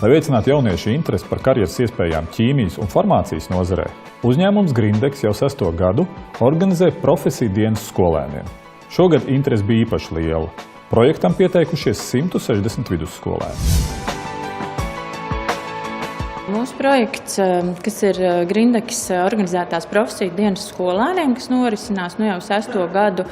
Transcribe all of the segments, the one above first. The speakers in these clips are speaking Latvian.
Lai veicinātu jauniešu interesi par karjeras iespējām ķīmijas un farmācijas nozarē, uzņēmums Grindex jau 6. gadu organizē profesiju dienas skolēniem. Šogad interesi bija īpaši liela. Projektam pieteikušies 160 vidusskolēni. Mūsu projekts, kas ir Grindex organizētās profesiju dienas skolēniem, kas norisinās jau 6. gadu,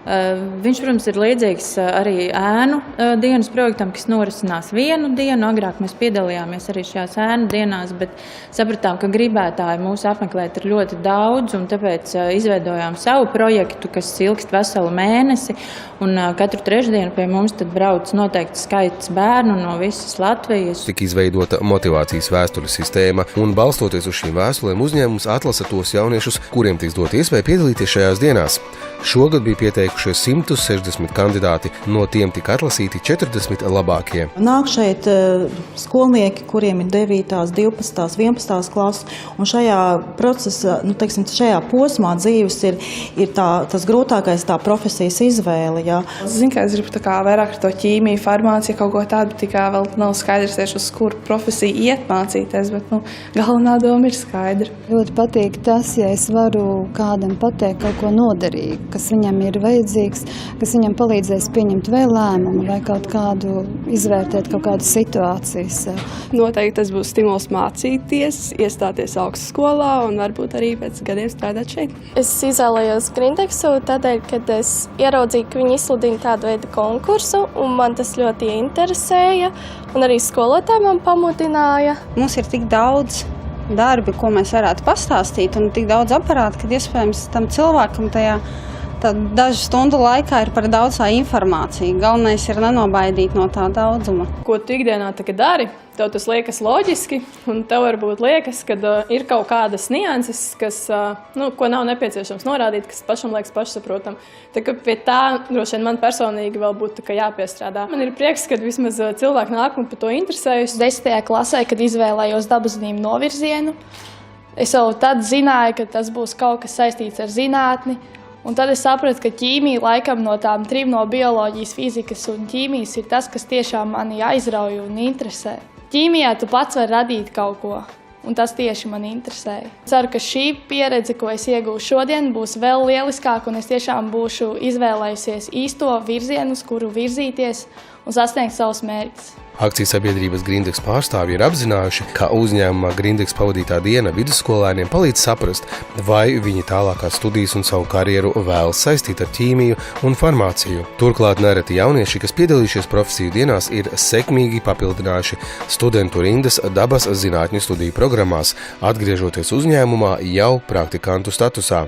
viņš, protams, ir līdzīgs arī ēnu dienas projektam, kas norisinās vienu dienu. Agrāk mēs piedalījāmies arī šajās ēnu dienās, bet sapratām, ka gribētāji mūs apmeklēt ir ļoti daudz, un tāpēc izveidojām savu projektu, kas ilgst veselu mēnesi, un katru trešdienu pie mums tad brauc noteikts skaits bērnu no visas Latvijas. Tika izveidota motivācijas vēstuļu sistēma, un balstoties uz šīm vēstulēm uzņēmums atlasa tos jauniešus, kuriem tiks dot iespēju piedalīties šajās dienās. Šogad bija pieteikušies 160 kandidāti, no tiem tika atlasīti 40 labākie. Nāk šeit skolnieki, kuriem ir 9., 12., 11. klases, un šajā procesā, šajā posmā dzīves ir tas grūtākais tā profesijas izvēle. Jā. Zinu, ka es gribu vairāk ar to ķīmiju, farmāciju, kaut ko tādu, tikai vēl nav skaidrs, uz kuru profesiju iet mācīties, bet galvenā doma ir skaidra. Ļoti patīk tas, ja es varu kādam pateikt kaut ko noderīgu, kas viņam ir vajadzīgs, kas viņam palīdzēs pieņemt vēl lēmumu vai kaut kādu izvērtēt kaut kādu situācijas. Noteikti tas būs stimuls mācīties, iestāties augstskolā un varbūt arī pēc gadiem strādāt šeit. Es izvēlējos Grindexu tādēļ, kad es ieraudzīju, ka viņi izsludina tādu veidu konkursu, un man tas ļoti interesēja, un arī skolotāji man pamudināja. Mums ir tik daudz darbi, ko mēs varētu pastāstīt, un tik daudz aparātu, kad iespējams tam cilvēkam tajā dažu stundu laikā ir par daudz informācija. Galvenais ir nenobaidīt no tā daudzuma. Ko tu ikdienā dari, tev tas liekas loģiski, un tev varbūt liekas, ka ir kaut kādas nianses, kas, ko nav nepieciešams norādīt, kas pašam liekas pašsaprotam. Tā kā pie tā droši vien man personīgi vēl būtu jāpiestrādā. Man ir prieks, ka vismaz cilvēki nāk un par to interesējas. 10. klasē, kad izvēlējos dabaszinību novirzienu, es jau tad zināju, ka tas būs kaut kas saistīts ar zinātni. Un tad es sapratu, ka ķīmija laikam no tām 3 no bioloģijas, fizikas un ķīmijas ir tas, kas tiešām mani aizrauj un interesē. Ķīmijā tu pats vari radīt kaut ko, un tas tieši mani interesēja. Ceru, ka šī pieredze, ko es iegūšu šodien, būs vēl lieliskāka, un es tiešām būšu izvēlējusies īsto virzienu, uz kuru virzīties un sasniegt savus mērķus. Akcijas sabiedrības Grindex pārstāvji ir apzinājuši, ka uzņēmumā Grindex pavadītā diena vidusskolēniem palīdz saprast, vai viņi tālākās studijas un savu karjeru vēlas saistīt ar ķīmiju un farmāciju. Turklāt nereti jaunieši, kas piedalījušies profesiju dienās, ir sekmīgi papildinājuši studentu rindas dabas zinātņu studiju programmās, atgriežoties uzņēmumā jau praktikantu statusā.